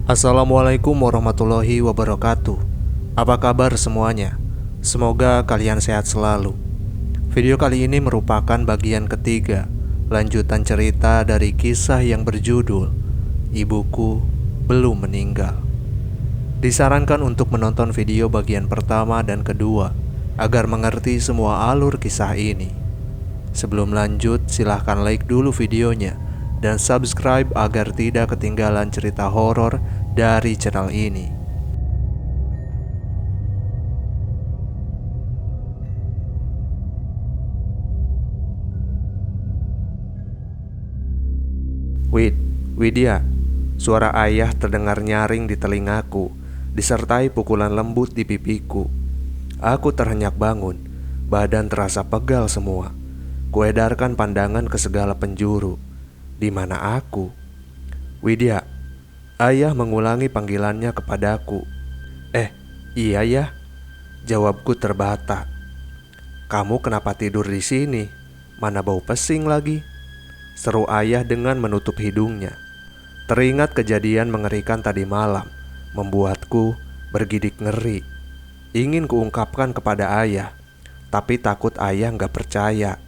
Assalamualaikum warahmatullahi wabarakatuh. Apa kabar semuanya? Semoga kalian sehat selalu. Video kali ini merupakan bagian ketiga, lanjutan cerita dari kisah yang berjudul Ibuku Belum Meninggal. Disarankan untuk menonton video bagian pertama dan kedua agar mengerti semua alur kisah ini. Sebelum lanjut, silahkan like dulu videonya dan subscribe agar tidak ketinggalan cerita horor dari channel ini. Widya, suara ayah terdengar nyaring di telingaku, disertai pukulan lembut di pipiku. Aku terhenyak bangun, badan terasa pegal semua. Kuedarkan pandangan ke segala penjuru. Di mana aku? Widya, ayah mengulangi panggilannya kepadaku. Iya ya, jawabku terbata. Kamu kenapa tidur di sini? Mana bau pesing lagi? Seru ayah dengan menutup hidungnya. Teringat kejadian mengerikan tadi malam, membuatku bergidik ngeri. Ingin kuungkapkan kepada ayah, tapi takut ayah nggak percaya.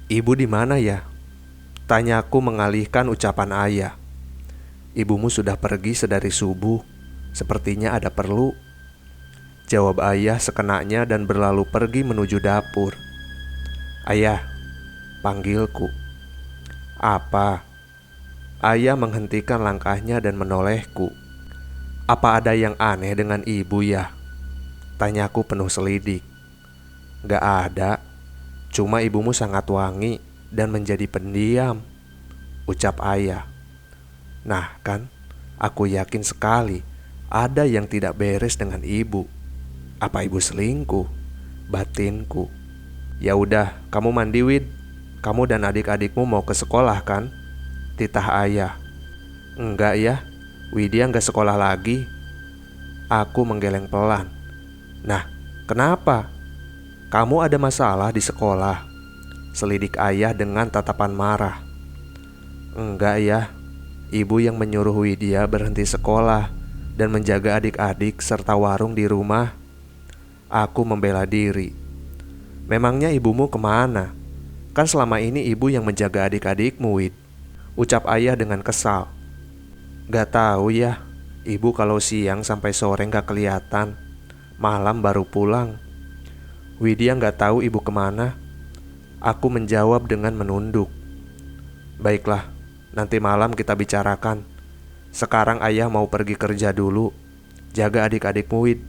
Ibu di mana ya? Tanyaku mengalihkan ucapan ayah. Ibumu sudah pergi sedari subuh. Sepertinya ada perlu. Jawab ayah sekenanya dan berlalu pergi menuju dapur. Ayah, panggilku. Apa? Ayah menghentikan langkahnya dan menolehku. Apa ada yang aneh dengan ibu ya? Tanyaku penuh selidik. Gak ada. Cuma ibumu sangat wangi dan menjadi pendiam, ucap ayah. Nah kan, aku yakin sekali ada yang tidak beres dengan ibu. Apa ibu selingkuh? Batinku. Ya udah, kamu mandi Wid. Kamu dan adik-adikmu mau ke sekolah kan? Titah ayah. Enggak ya, Widya enggak sekolah lagi. Aku menggeleng pelan. Nah, kenapa? Kamu ada masalah di sekolah? Selidik ayah dengan tatapan marah. Enggak ya, ibu yang menyuruh Widya berhenti sekolah dan menjaga adik-adik serta warung di rumah. Aku membela diri. Memangnya ibumu kemana? Kan selama ini ibu yang menjaga adik-adikmu, Wid, ucap ayah dengan kesal. Gak tahu ya, ibu kalau siang sampai sore gak kelihatan, malam baru pulang. Widya gak tahu ibu kemana. Aku menjawab dengan menunduk. Baiklah, nanti malam kita bicarakan. Sekarang ayah mau pergi kerja dulu. Jaga adik-adikmu, Wid,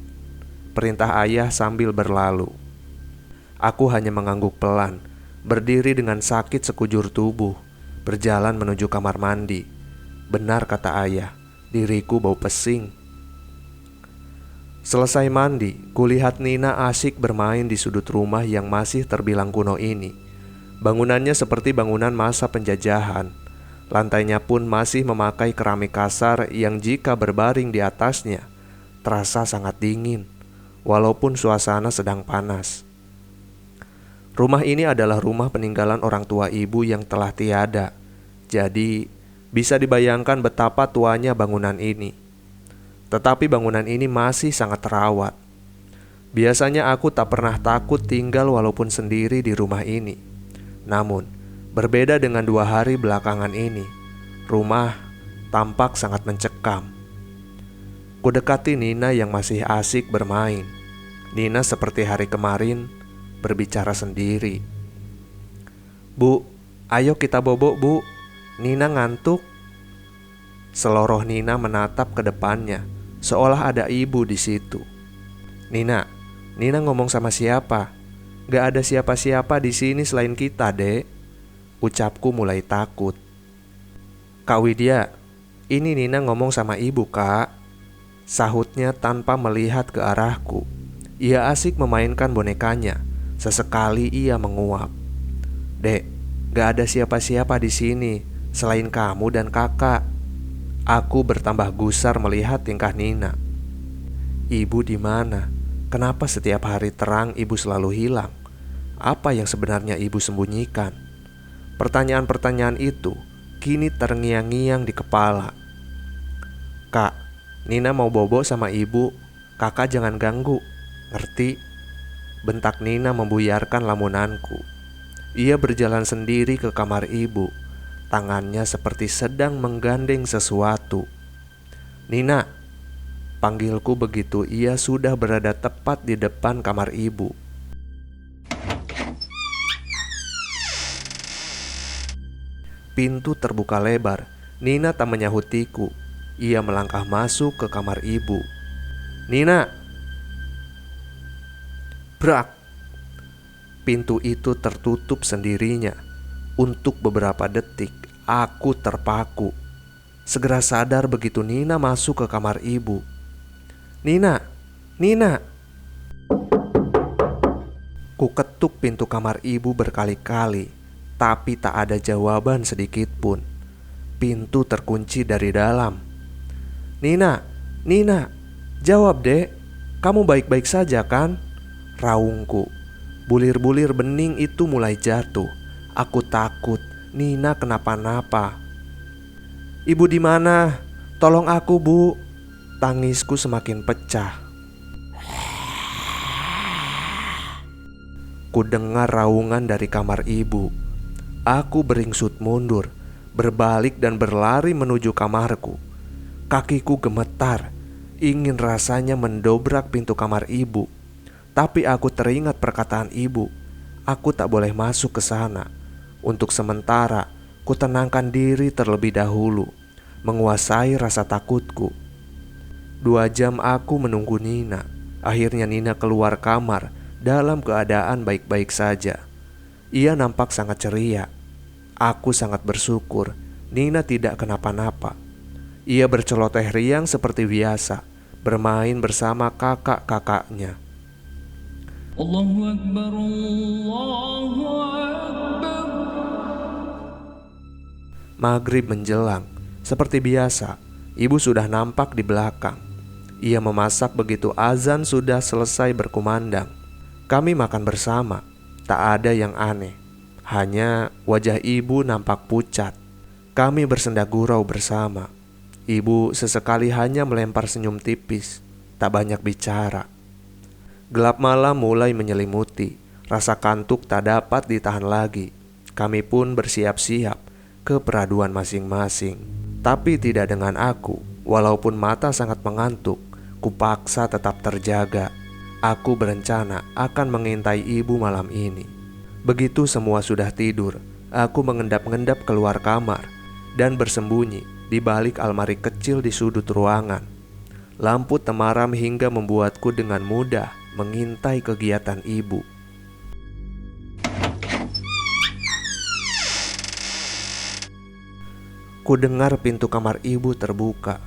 perintah ayah sambil berlalu. Aku hanya mengangguk pelan, berdiri dengan sakit sekujur tubuh, berjalan menuju kamar mandi. Benar kata ayah, diriku bau pesing. Selesai mandi, kulihat Nina asik bermain di sudut rumah yang masih terbilang kuno ini. Bangunannya seperti bangunan masa penjajahan. Lantainya pun masih memakai keramik kasar yang jika berbaring di atasnya terasa sangat dingin, walaupun suasana sedang panas. Rumah ini adalah rumah peninggalan orang tua ibu yang telah tiada. Jadi, bisa dibayangkan betapa tuanya bangunan ini. Tetapi bangunan ini masih sangat terawat. Biasanya aku tak pernah takut tinggal walaupun sendiri di rumah ini. Namun, berbeda dengan 2 hari belakangan ini, rumah tampak sangat mencekam. Kudekati Nina yang masih asik bermain. Nina seperti hari kemarin berbicara sendiri. Bu, ayo kita bobok bu, Nina ngantuk. Seloroh Nina menatap ke depannya, seolah ada ibu di situ. Nina ngomong sama siapa? Gak ada siapa-siapa di sini selain kita, Dek. Ucapku mulai takut. Kak Widya, ini Nina ngomong sama ibu, Kak. Sahutnya tanpa melihat ke arahku. Ia asik memainkan bonekanya. Sesekali ia menguap. Dek, gak ada siapa-siapa di sini selain kamu dan kakak. Aku bertambah gusar melihat tingkah Nina. Ibu di mana? Kenapa setiap hari terang ibu selalu hilang? Apa yang sebenarnya ibu sembunyikan? Pertanyaan-pertanyaan itu kini terngiang-ngiang di kepala. Kak, Nina mau bobo sama ibu. Kakak jangan ganggu. Ngerti? Bentak Nina membuyarkan lamunanku. Ia berjalan sendiri ke kamar ibu. Tangannya seperti sedang menggandeng sesuatu. Nina, panggilku begitu ia sudah berada tepat di depan kamar ibu. Pintu terbuka lebar. Nina tak menyahutiku. Ia melangkah masuk ke kamar ibu. Nina! Brak! Pintu itu tertutup sendirinya. Untuk beberapa detik, aku terpaku. Segera sadar begitu Nina masuk ke kamar ibu. Nina! Nina! Ku ketuk pintu kamar ibu berkali-kali, tapi tak ada jawaban sedikit pun. Pintu terkunci dari dalam. Nina! Nina! Jawab, Dek. Kamu baik-baik saja kan? Raungku. Bulir-bulir bening itu mulai jatuh. Aku takut Nina kenapa-napa. Ibu di mana? Tolong aku, Bu. Tangisku semakin pecah. Ku dengar raungan dari kamar ibu. Aku beringsut mundur, berbalik dan berlari menuju kamarku. Kakiku gemetar, ingin rasanya mendobrak pintu kamar ibu. Tapi aku teringat perkataan ibu. Aku tak boleh masuk ke sana. Untuk sementara, ku tenangkan diri terlebih dahulu, menguasai rasa takutku. 2 jam aku menunggu Nina. Akhirnya Nina keluar kamar dalam keadaan baik-baik saja. Ia nampak sangat ceria. Aku sangat bersyukur Nina tidak kenapa-napa. Ia berceloteh riang seperti biasa, bermain bersama kakak-kakaknya. Allahu Akbar, Allahu Akbar. Maghrib menjelang. Seperti biasa, ibu sudah nampak di belakang. Ia memasak begitu azan sudah selesai berkumandang. Kami makan bersama. Tak ada yang aneh. Hanya wajah ibu nampak pucat. Kami bersenda gurau bersama. Ibu sesekali hanya melempar senyum tipis. Tak banyak bicara. Gelap malam mulai menyelimuti. Rasa kantuk tak dapat ditahan lagi. Kami pun bersiap-siap ke peraduan masing-masing. Tapi tidak dengan aku. Walaupun mata sangat mengantuk, kupaksa tetap terjaga. Aku berencana akan mengintai ibu malam ini. Begitu semua sudah tidur, aku mengendap-endap keluar kamar dan bersembunyi di balik almari kecil di sudut ruangan. Lampu temaram hingga membuatku dengan mudah mengintai kegiatan ibu. Ku dengar pintu kamar ibu terbuka.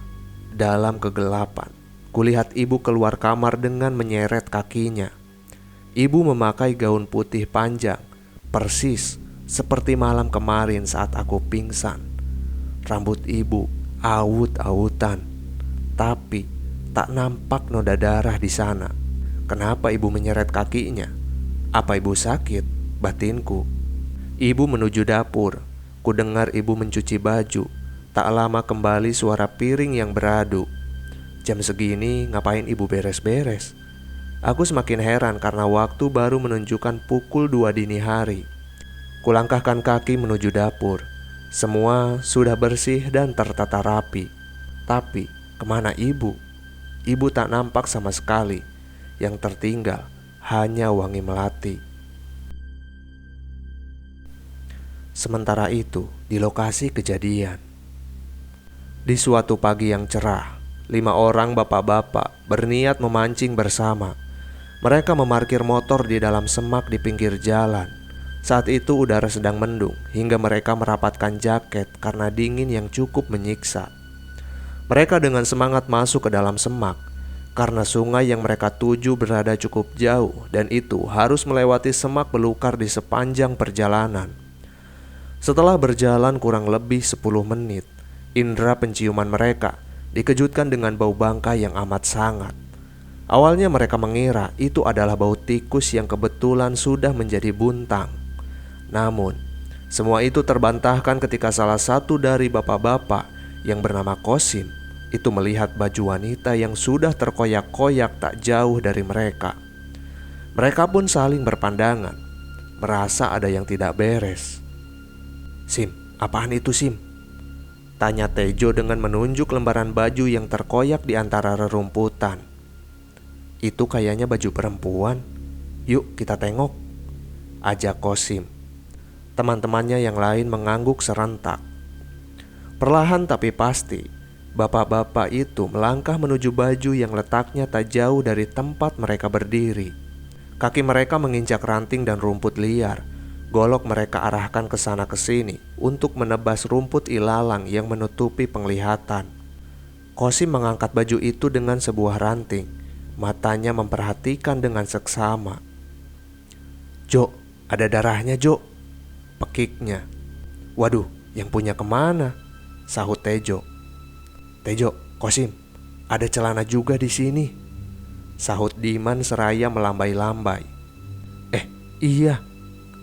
Dalam kegelapan, kulihat ibu keluar kamar dengan menyeret kakinya. Ibu memakai gaun putih panjang, persis seperti malam kemarin saat aku pingsan. Rambut ibu awut-awutan, tapi tak nampak noda darah di sana. Kenapa ibu menyeret kakinya? Apa ibu sakit? Batinku. Ibu menuju dapur. Ku dengar ibu mencuci baju. Tak lama kembali suara piring yang beradu. Jam segini ngapain ibu beres-beres? Aku semakin heran karena waktu baru menunjukkan pukul 2 dini hari. Kulangkahkan kaki menuju dapur. Semua sudah bersih dan tertata rapi. Tapi kemana ibu? Ibu tak nampak sama sekali. Yang tertinggal hanya wangi melati. Sementara itu, di lokasi kejadian, di suatu pagi yang cerah, 5 orang bapak-bapak berniat memancing bersama. Mereka memarkir motor di dalam semak di pinggir jalan. Saat itu udara sedang mendung hingga mereka merapatkan jaket karena dingin yang cukup menyiksa. Mereka dengan semangat masuk ke dalam semak karena sungai yang mereka tuju berada cukup jauh dan itu harus melewati semak belukar di sepanjang perjalanan. Setelah berjalan kurang lebih 10 menit, indera penciuman mereka dikejutkan dengan bau bangkai yang amat sangat. Awalnya mereka mengira itu adalah bau tikus yang kebetulan sudah menjadi buntang. Namun, semua itu terbantahkan ketika salah satu dari bapak-bapak yang bernama Kosim itu melihat baju wanita yang sudah terkoyak-koyak tak jauh dari mereka. Mereka pun saling berpandangan, merasa ada yang tidak beres. "Sim, apaan itu, Sim?" tanya Tejo dengan menunjuk lembaran baju yang terkoyak di antara rerumputan. "Itu kayaknya baju perempuan. Yuk kita tengok," ajak Kosim. Teman-temannya yang lain mengangguk serentak. Perlahan tapi pasti, bapak-bapak itu melangkah menuju baju yang letaknya tak jauh dari tempat mereka berdiri. Kaki mereka menginjak ranting dan rumput liar. Golok mereka arahkan ke sana ke sini untuk menebas rumput ilalang yang menutupi penglihatan. Kosim mengangkat baju itu dengan sebuah ranting. Matanya memperhatikan dengan seksama. "Jo, ada darahnya, Jo," pekiknya. "Waduh, yang punya kemana?" sahut Tejo. "Tejo, Kosim, ada celana juga di sini," sahut Diman seraya melambai-lambai. Iya,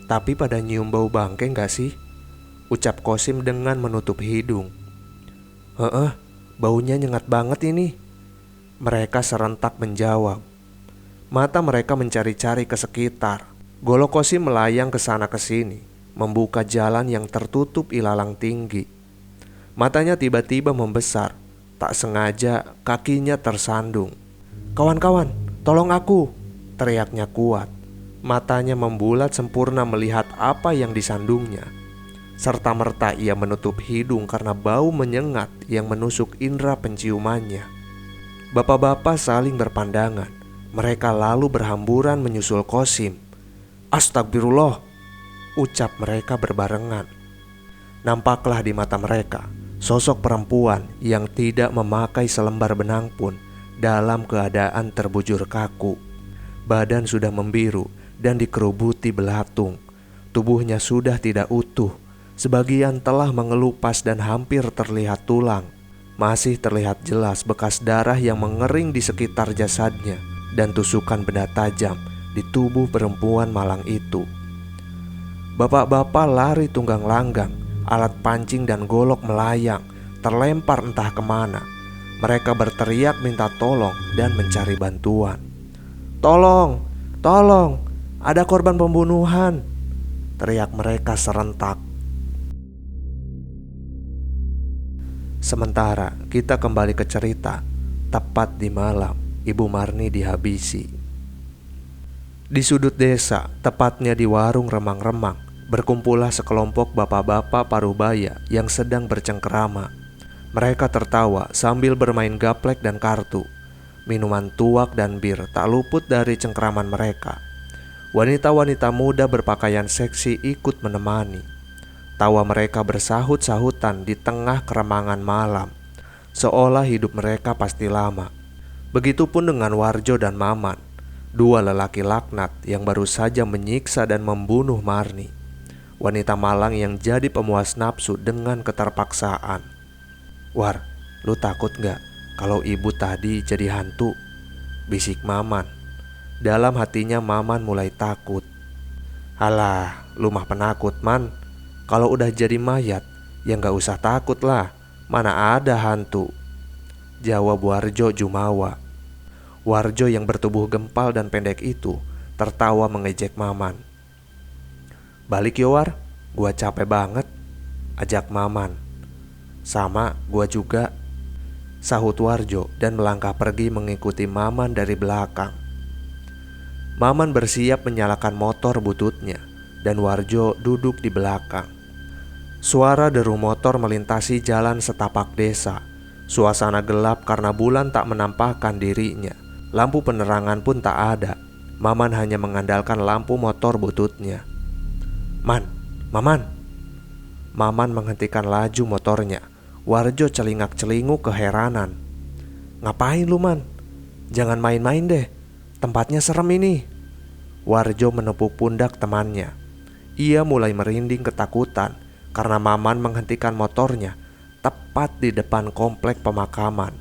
tapi pada nyium bau bangke gak sih?" ucap Kosim dengan menutup hidung. "Heeh, baunya nyengat banget ini," mereka serentak menjawab. Mata mereka mencari-cari ke sekitar. Golok Kosim melayang ke sana ke sini, membuka jalan yang tertutup ilalang tinggi. Matanya tiba-tiba membesar. Tak sengaja kakinya tersandung. "Kawan-kawan, tolong aku!" teriaknya kuat. Matanya membulat sempurna melihat apa yang disandungnya. Serta-merta ia menutup hidung karena bau menyengat yang menusuk indera penciumannya. Bapak-bapak saling berpandangan. Mereka lalu berhamburan menyusul Kosim. "Astagfirullah," ucap mereka berbarengan. Nampaklah di mata mereka sosok perempuan yang tidak memakai selembar benang pun dalam keadaan terbujur kaku. Badan sudah membiru dan dikerubuti belatung. Tubuhnya sudah tidak utuh. Sebagian telah mengelupas dan hampir terlihat tulang. Masih terlihat jelas bekas darah yang mengering di sekitar jasadnya dan tusukan benda tajam di tubuh perempuan malang itu. Bapak-bapak lari tunggang langgang. Alat pancing dan golok melayang, terlempar entah kemana. Mereka berteriak minta tolong dan mencari bantuan. "Tolong, tolong, ada korban pembunuhan!" teriak mereka serentak. Sementara kita kembali ke cerita. Tepat di malam Ibu Marni dihabisi. Di sudut desa, tepatnya di warung remang-remang, berkumpullah sekelompok bapak-bapak parubaya yang sedang bercengkerama. Mereka tertawa sambil bermain gaplek dan kartu. Minuman tuak dan bir tak luput dari cengkeraman mereka. Wanita-wanita muda berpakaian seksi ikut menemani. Tawa mereka bersahut-sahutan di tengah keremangan malam, seolah hidup mereka pasti lama. Begitupun dengan Warjo dan Maman, dua lelaki laknat yang baru saja menyiksa dan membunuh Marni, wanita malang yang jadi pemuas nafsu dengan keterpaksaan. "War, lu takut gak kalau ibu tadi jadi hantu?" bisik Maman. Dalam hatinya Maman mulai takut. "Alah, lu mah penakut, Man. Kalau udah jadi mayat, ya gak usah takut lah. Mana ada hantu," jawab Warjo jumawa. Warjo yang bertubuh gempal dan pendek itu tertawa mengejek Maman. "Balik yo, War, gua capek banget," ajak Maman. "Sama, gua juga," sahut Warjo dan melangkah pergi mengikuti Maman dari belakang. Maman bersiap menyalakan motor bututnya dan Warjo duduk di belakang. Suara deru motor melintasi jalan setapak desa. Suasana gelap karena bulan tak menampakkan dirinya. Lampu penerangan pun tak ada. Maman hanya mengandalkan lampu motor bututnya. "Man, Maman!" Maman menghentikan laju motornya. Warjo celingak-celinguk keheranan. "Ngapain lu, Man? Jangan main-main deh. Tempatnya serem ini." Warjo menepuk pundak temannya. Ia mulai merinding ketakutan karena Maman menghentikan motornya tepat di depan komplek pemakaman.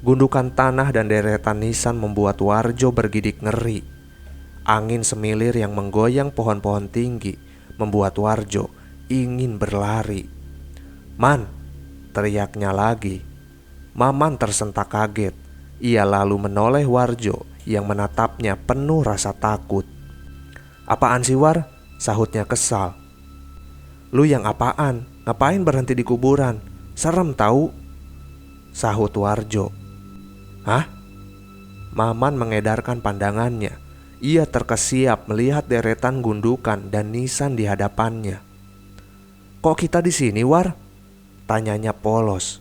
Gundukan tanah dan deretan nisan membuat Warjo bergidik ngeri. Angin semilir yang menggoyang pohon-pohon tinggi membuat Warjo ingin berlari. "Man!" teriaknya lagi. Maman tersentak kaget. Ia lalu menoleh Warjo yang menatapnya penuh rasa takut. "Apaan sih, War?" sahutnya kesal. "Lu yang apaan? Ngapain berhenti di kuburan? Serem tahu," sahut Warjo. "Hah?" Maman mengedarkan pandangannya. Ia terkesiap melihat deretan gundukan dan nisan di hadapannya. "Kok kita di sini, War?" tanyanya polos.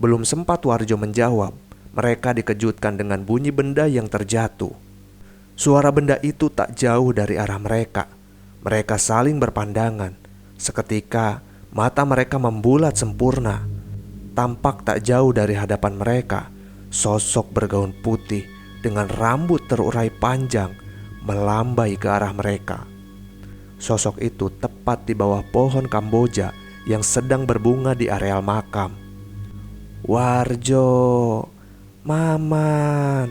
Belum sempat Warjo menjawab, mereka dikejutkan dengan bunyi benda yang terjatuh. Suara benda itu tak jauh dari arah mereka. Mereka saling berpandangan. Seketika mata mereka membulat sempurna. Tampak tak jauh dari hadapan mereka sosok bergaun putih dengan rambut terurai panjang melambai ke arah mereka. Sosok itu tepat di bawah pohon Kamboja yang sedang berbunga di areal makam. "Warjo, Maman,"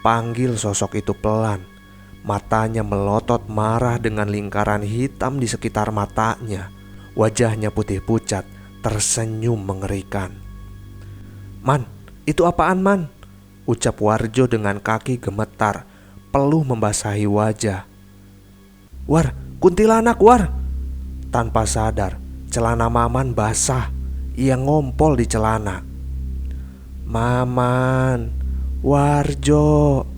panggil sosok itu pelan. Matanya melotot marah dengan lingkaran hitam di sekitar matanya. Wajahnya putih pucat, tersenyum mengerikan. "Man, itu apaan, Man?" ucap Warjo dengan kaki gemetar, peluh membasahi wajah. "War, kuntilanak, War!" Tanpa sadar, celana Maman basah. Ia ngompol di celana. "Maman, Warjo,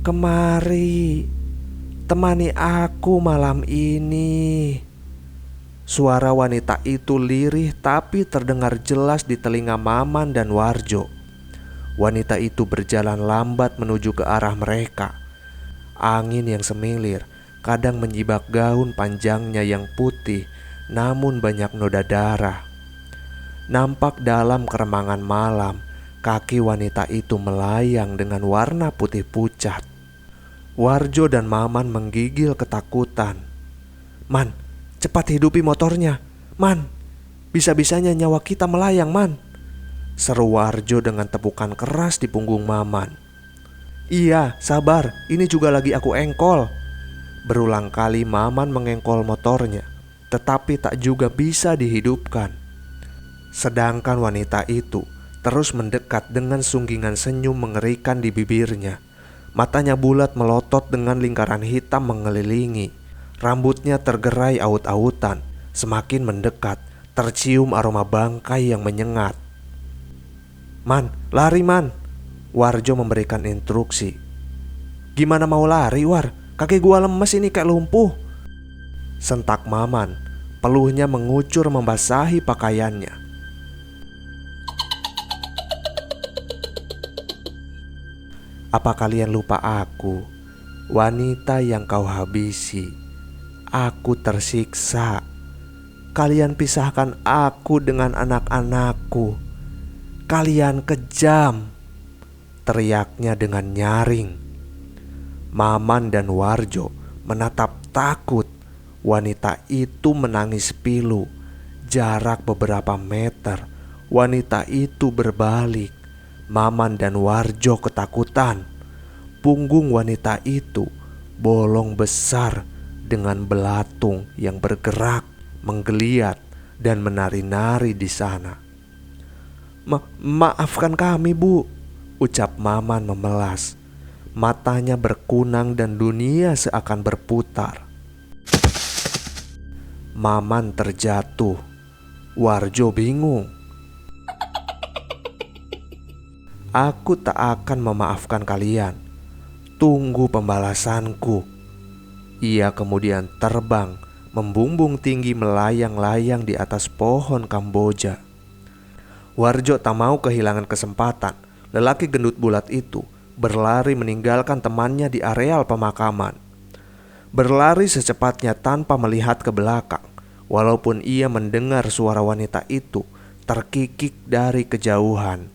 kemari, temani aku malam ini." Suara wanita itu lirih tapi terdengar jelas di telinga Maman dan Warjo. Wanita itu berjalan lambat menuju ke arah mereka. Angin yang semilir kadang menyibak gaun panjangnya yang putih namun banyak noda darah. Nampak dalam keremangan malam, kaki wanita itu melayang dengan warna putih pucat. Warjo dan Maman menggigil ketakutan. "Man, cepat hidupi motornya, Man. Bisa-bisanya nyawa kita melayang, Man," seru Warjo dengan tepukan keras di punggung Maman. "Iya, sabar, ini juga lagi aku engkol." Berulang kali Maman mengengkol motornya, tetapi tak juga bisa dihidupkan. Sedangkan wanita itu terus mendekat dengan sunggingan senyum mengerikan di bibirnya. Matanya bulat melotot dengan lingkaran hitam mengelilingi. Rambutnya tergerai aut-autan. Semakin mendekat, tercium aroma bangkai yang menyengat. "Man, lari, Man," Warjo memberikan instruksi. "Gimana mau lari, War? Kaki gua lemes ini kayak lumpuh," sentak Maman. Peluhnya mengucur membasahi pakaiannya. "Apa kalian lupa aku, wanita yang kau habisi? Aku tersiksa. Kalian pisahkan aku dengan anak-anakku. Kalian kejam," teriaknya dengan nyaring. Maman dan Warjo menatap takut. Wanita itu menangis pilu. Jarak beberapa meter, wanita itu berbalik. Maman dan Warjo ketakutan. Punggung wanita itu bolong besar dengan belatung yang bergerak, menggeliat dan menari-nari di sana. Maafkan kami, Bu," ucap Maman memelas. Matanya berkunang dan dunia seakan berputar. Maman terjatuh. Warjo bingung. "Aku tak akan memaafkan kalian. Tunggu pembalasanku." Ia kemudian terbang, membumbung tinggi melayang-layang di atas pohon Kamboja. Warjo tak mau kehilangan kesempatan. Lelaki gendut bulat itu berlari meninggalkan temannya di areal pemakaman. Berlari secepatnya tanpa melihat ke belakang. Walaupun ia mendengar suara wanita itu terkikik dari kejauhan.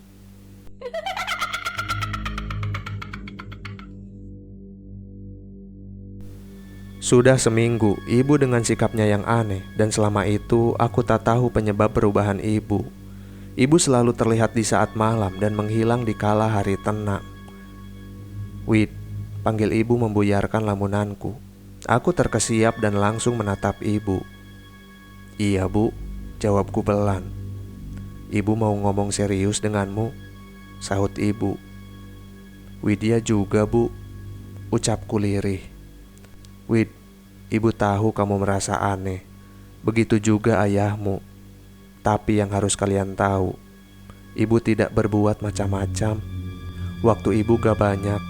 Sudah seminggu ibu dengan sikapnya yang aneh, dan selama itu aku tak tahu penyebab perubahan ibu. Ibu selalu terlihat di saat malam dan menghilang di kala hari tenang. "Wid," panggil ibu membuyarkan lamunanku. Aku terkesiap dan langsung menatap ibu. "Iya, Bu," jawabku pelan. Ibu mau ngomong serius denganmu, sahut ibu. Widya juga, Bu, ucapku lirih. Wid, ibu tahu kamu merasa aneh. Begitu juga ayahmu. Tapi yang harus kalian tahu, ibu tidak berbuat macam-macam. Waktu ibu gak banyak.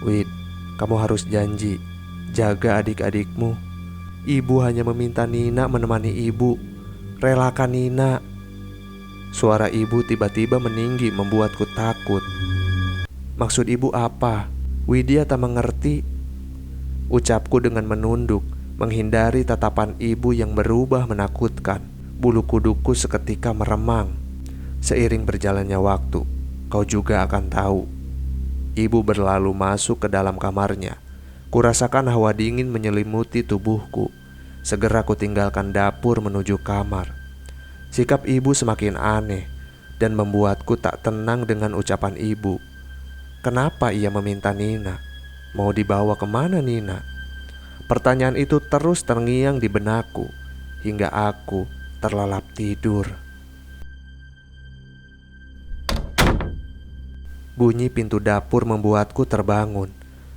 Wid, kamu harus janji jaga adik-adikmu. Ibu hanya meminta Nina menemani ibu. Relakan Nina. Suara ibu tiba-tiba meninggi membuatku takut. Maksud ibu apa? Widya tak mengerti. Ucapku dengan menunduk, menghindari tatapan ibu yang berubah menakutkan. Bulu kuduku seketika meremang. Seiring berjalannya waktu, kau juga akan tahu. Ibu berlalu masuk ke dalam kamarnya. Kurasakan hawa dingin menyelimuti tubuhku. Segera ku tinggalkan dapur menuju kamar. Sikap ibu semakin aneh dan membuatku tak tenang dengan ucapan ibu. Kenapa ia meminta Nina? Mau dibawa kemana Nina? Pertanyaan itu terus terngiang di benakku hingga aku terlelap tidur. Bunyi pintu dapur membuatku terbangun.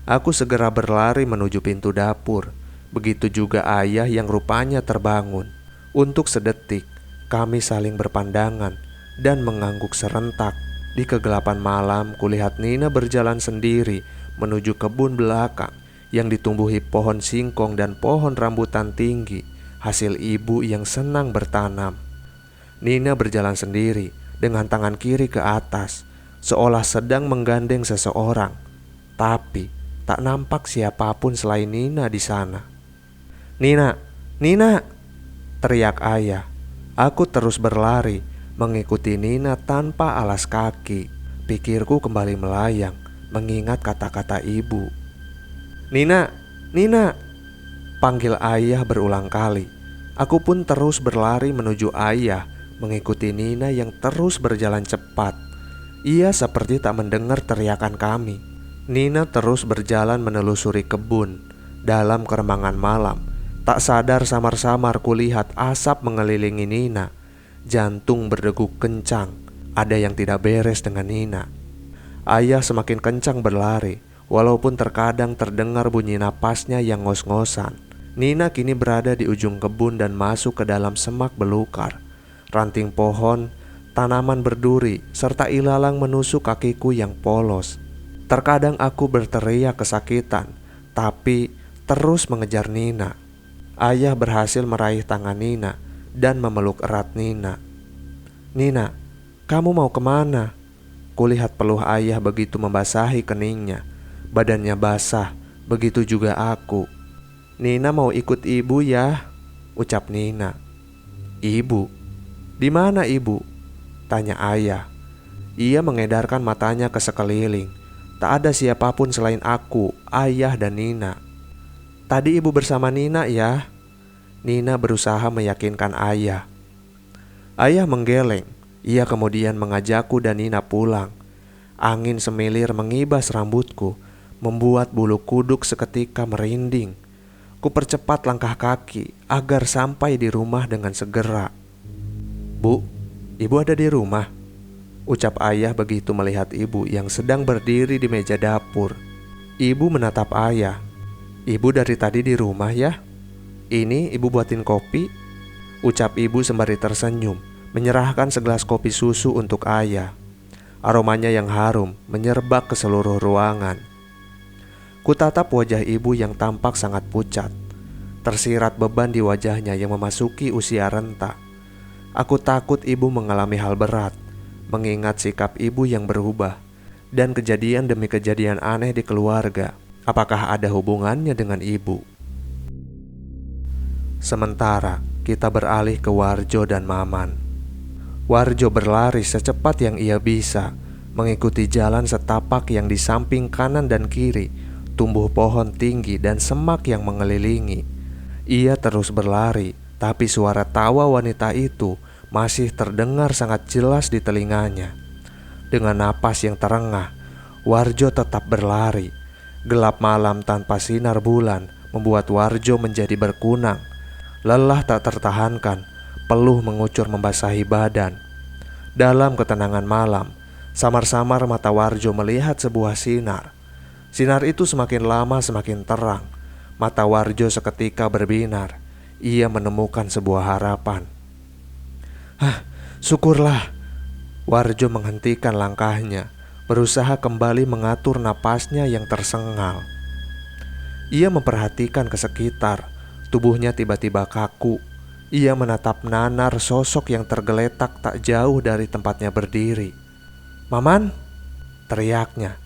Aku segera berlari menuju pintu dapur. Begitu juga ayah yang rupanya terbangun. Untuk sedetik kami saling berpandangan dan mengangguk serentak. Di kegelapan malam kulihat Nina berjalan sendiri menuju kebun belakang yang ditumbuhi pohon singkong dan pohon rambutan tinggi, hasil ibu yang senang bertanam. Nina berjalan sendiri dengan tangan kiri ke atas, seolah sedang menggandeng seseorang. Tapi tak nampak siapapun selain Nina di sana. "Nina, Nina!" teriak ayah. Aku terus berlari mengikuti Nina tanpa alas kaki. Pikirku kembali melayang mengingat kata-kata ibu. "Nina, Nina!" panggil ayah berulang kali. Aku pun terus berlari menuju ayah, mengikuti Nina yang terus berjalan cepat. Ia seperti tak mendengar teriakan kami. Nina terus berjalan menelusuri kebun. Dalam keremangan malam, tak sadar samar-samar kulihat asap mengelilingi Nina. Jantung berdegup kencang. Ada yang tidak beres dengan Nina. Ayah semakin kencang berlari, walaupun terkadang terdengar bunyi napasnya yang ngos-ngosan. Nina kini berada di ujung kebun dan masuk ke dalam semak belukar. Ranting pohon, tanaman berduri, serta ilalang menusuk kakiku yang polos. Terkadang aku berteriak kesakitan, tapi terus mengejar Nina. Ayah berhasil meraih tangan Nina dan memeluk erat Nina. "Nina, kamu mau kemana?" Kulihat peluh ayah begitu membasahi keningnya. Badannya basah, begitu juga aku. "Nina mau ikut ibu ya," ucap Nina. "Ibu? Di mana ibu?" tanya ayah. Ia mengedarkan matanya ke sekeliling. Tak ada siapapun selain aku, ayah dan Nina. "Tadi ibu bersama Nina ya." Nina berusaha meyakinkan ayah. Ayah menggeleng. Ia kemudian mengajakku dan Nina pulang. Angin semilir mengibas rambutku, membuat bulu kuduk seketika merinding. Ku percepat langkah kaki agar sampai di rumah dengan segera. "Bu, ibu ada di rumah?" ucap ayah begitu melihat ibu yang sedang berdiri di meja dapur. Ibu menatap ayah. "Ibu dari tadi di rumah ya? Ini ibu buatin kopi," ucap ibu sembari tersenyum, menyerahkan segelas kopi susu untuk ayah. Aromanya yang harum menyerbak ke seluruh ruangan. Kutatap wajah ibu yang tampak sangat pucat. Tersirat beban di wajahnya yang memasuki usia renta. Aku takut ibu mengalami hal berat, mengingat sikap ibu yang berubah dan kejadian demi kejadian aneh di keluarga. Apakah ada hubungannya dengan ibu? Sementara kita beralih ke Warjo dan Maman. Warjo berlari secepat yang ia bisa, mengikuti jalan setapak yang di samping kanan dan kiri tumbuh pohon tinggi dan semak yang mengelilingi. Ia terus berlari, tapi suara tawa wanita itu masih terdengar sangat jelas di telinganya. Dengan napas yang terengah, Warjo tetap berlari. Gelap malam tanpa sinar bulan membuat Warjo menjadi berkunang. Lelah tak tertahankan, peluh mengucur membasahi badan. Dalam ketenangan malam, samar-samar mata Warjo melihat sebuah sinar. Sinar itu semakin lama semakin terang. Mata Warjo seketika berbinar. Ia menemukan sebuah harapan. Syukurlah. Warjo menghentikan langkahnya, berusaha kembali mengatur napasnya yang tersengal. Ia memperhatikan ke sekitar. Tubuhnya tiba-tiba kaku. Ia menatap nanar sosok yang tergeletak tak jauh dari tempatnya berdiri. "Maman!" teriaknya.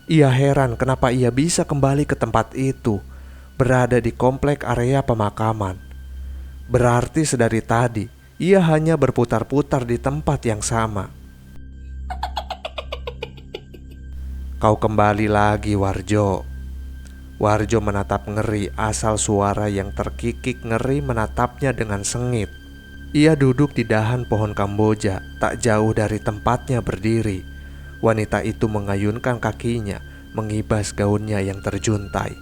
Ia heran kenapa ia bisa kembali ke tempat itu, berada di komplek area pemakaman. Berarti sedari tadi ia hanya berputar-putar di tempat yang sama. "Kau kembali lagi, Warjo." Warjo menatap ngeri asal suara yang terkikik ngeri menatapnya dengan sengit. Ia duduk di dahan pohon kamboja tak jauh dari tempatnya berdiri. Wanita itu mengayunkan kakinya, mengibas gaunnya yang terjuntai.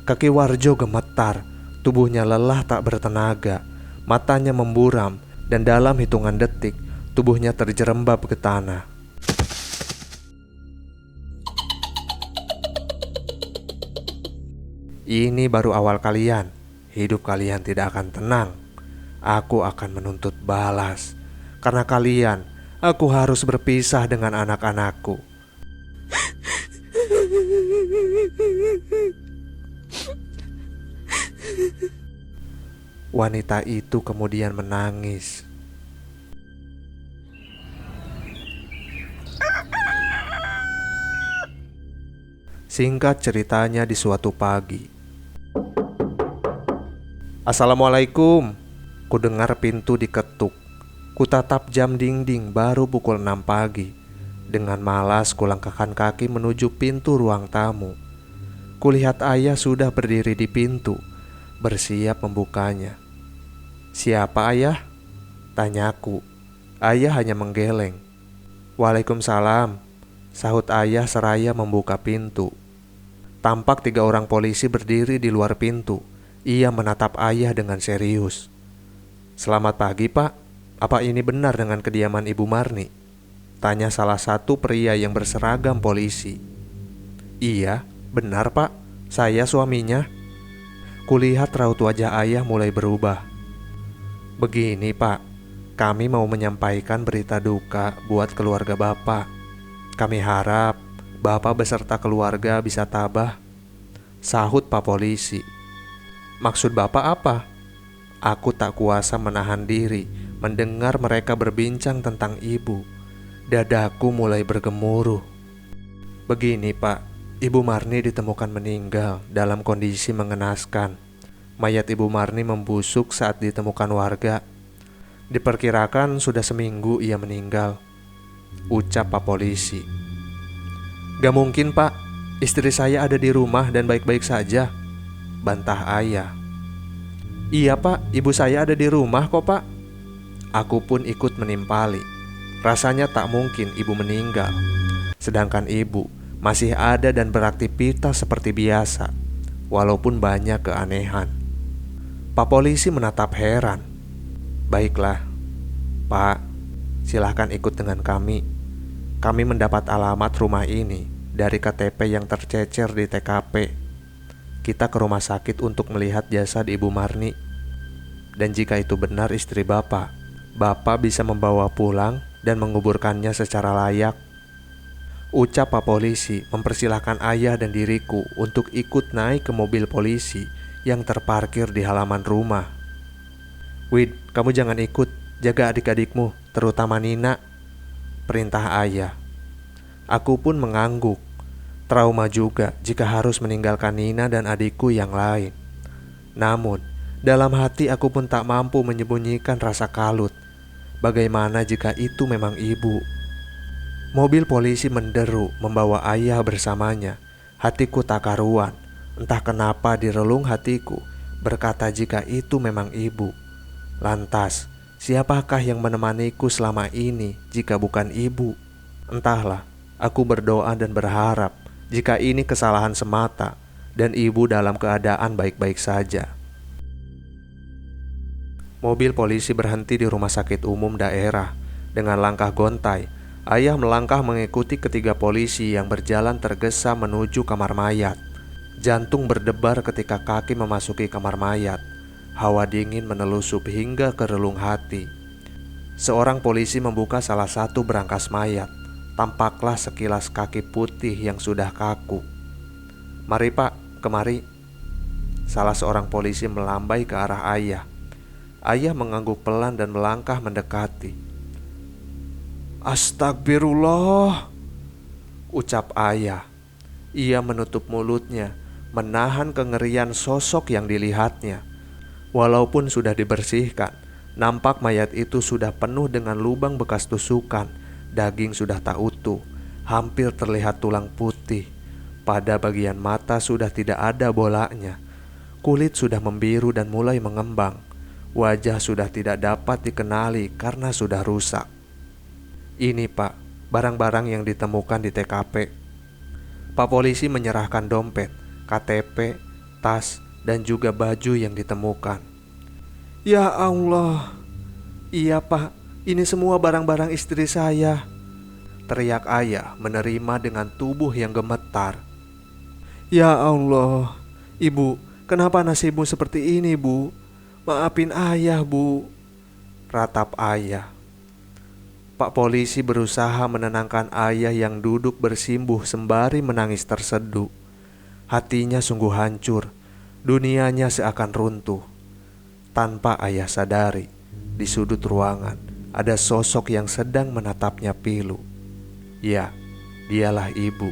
Kaki Warjo gemetar, tubuhnya lelah tak bertenaga, matanya memburam, dan dalam hitungan detik tubuhnya terjerembab ke tanah. "Ini baru awal kalian. Hidup kalian tidak akan tenang. Aku akan menuntut balas. Karena kalian, aku harus berpisah dengan anak-anakku." Wanita itu kemudian menangis. Singkat ceritanya, di suatu pagi, "Assalamualaikum." Kudengar pintu diketuk. Kutatap jam dinding, baru pukul 6 pagi. Dengan malas kulangkahkan kaki menuju pintu ruang tamu. Kulihat ayah sudah berdiri di pintu, bersiap membukanya. "Siapa ayah?" tanyaku. Ayah hanya menggeleng. "Waalaikumsalam," sahut ayah seraya membuka pintu. Tampak 3 orang polisi berdiri di luar pintu. Ia menatap ayah dengan serius. "Selamat pagi, Pak. Apa ini benar dengan kediaman Ibu Marni?" tanya salah satu pria yang berseragam polisi. "Iya, benar, Pak. Saya suaminya." Kulihat raut wajah ayah mulai berubah. "Begini, Pak. Kami mau menyampaikan berita duka buat keluarga Bapak. Kami harap Bapak beserta keluarga bisa tabah," sahut Pak Polisi. "Maksud Bapak apa?" Aku tak kuasa menahan diri mendengar mereka berbincang tentang ibu. Dadaku mulai bergemuruh. "Begini, Pak. Ibu Marni ditemukan meninggal dalam kondisi mengenaskan. Mayat Ibu Marni membusuk saat ditemukan warga. Diperkirakan sudah seminggu ia meninggal," ucap Pak Polisi. "Gak mungkin, Pak. Istri saya ada di rumah dan baik-baik saja," bantah ayah. "Iya, Pak. Ibu saya ada di rumah kok, Pak." Aku pun ikut menimpali. Rasanya tak mungkin ibu meninggal, sedangkan ibu masih ada dan beraktivitas seperti biasa, walaupun banyak keanehan. Pak Polisi menatap heran. "Baiklah, Pak. Silahkan ikut dengan kami. Kami mendapat alamat rumah ini dari KTP yang tercecer di TKP. Kita ke rumah sakit untuk melihat jasad Ibu Marni. Dan jika itu benar istri Bapak, Bapak bisa membawa pulang dan menguburkannya secara layak," ucap Pak Polisi mempersilahkan ayah dan diriku untuk ikut naik ke mobil polisi yang terparkir di halaman rumah. "Wid, kamu jangan ikut. Jaga adik-adikmu, terutama Nina," perintah ayah. Aku pun mengangguk. Trauma juga jika harus meninggalkan Nina dan adikku yang lain. Namun, dalam hati aku pun tak mampu menyembunyikan rasa kalut. Bagaimana jika itu memang ibu? Mobil polisi menderu membawa ayah bersamanya. Hatiku tak karuan. Entah kenapa di relung hatiku berkata jika itu memang ibu. Lantas, siapakah yang menemaniku selama ini jika bukan ibu? Entahlah, aku berdoa dan berharap jika ini kesalahan semata dan ibu dalam keadaan baik-baik saja. Mobil polisi berhenti di rumah sakit umum daerah Dengan langkah gontai, ayah melangkah mengikuti ketiga polisi yang berjalan tergesa menuju kamar mayat. Jantung berdebar ketika kaki memasuki kamar mayat. Hawa dingin menelusup hingga ke relung hati. Seorang polisi membuka salah satu berangkas mayat. Tampaklah sekilas kaki putih yang sudah kaku. "Mari pak, kemari." Salah seorang polisi melambai ke arah ayah. Ayah mengangguk pelan dan melangkah mendekati. "Astagfirullah," ucap ayah. Ia menutup mulutnya, menahan kengerian sosok yang dilihatnya. Walaupun sudah dibersihkan, nampak mayat itu sudah penuh dengan lubang bekas tusukan. Daging sudah tak utuh, hampir terlihat tulang putih. Pada bagian mata sudah tidak ada bolanya. Kulit sudah membiru dan mulai mengembang. Wajah sudah tidak dapat dikenali karena sudah rusak. "Ini pak, barang-barang yang ditemukan di TKP." Pak polisi menyerahkan dompet, KTP, tas, dan juga baju yang ditemukan. "Ya Allah, iya pak, ini semua barang-barang istri saya," teriak ayah menerima dengan tubuh yang gemetar. "Ya Allah, ibu, kenapa nasibmu seperti ini bu? Maafin ayah bu," ratap ayah. Pak polisi berusaha menenangkan ayah yang duduk bersimbuh sembari menangis terseduh. Hatinya sungguh hancur, dunianya seakan runtuh. Tanpa ayah sadari, di sudut ruangan ada sosok yang sedang menatapnya pilu. Ya, dialah ibu.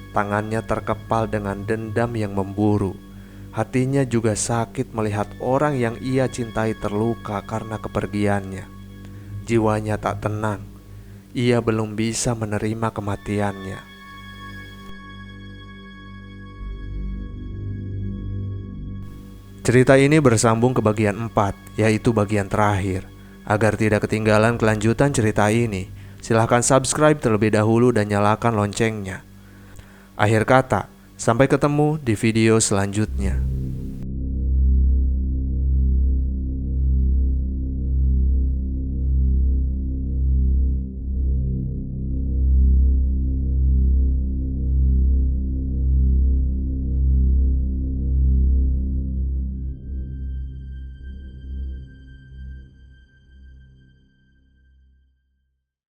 Tangannya terkepal dengan dendam yang memburu. Hatinya juga sakit melihat orang yang ia cintai terluka karena kepergiannya. Jiwanya tak tenang. Ia belum bisa menerima kematiannya. Cerita ini bersambung ke bagian 4, yaitu bagian terakhir. Agar tidak ketinggalan kelanjutan cerita ini, silahkan subscribe terlebih dahulu dan nyalakan loncengnya. Akhir kata, sampai ketemu di video selanjutnya.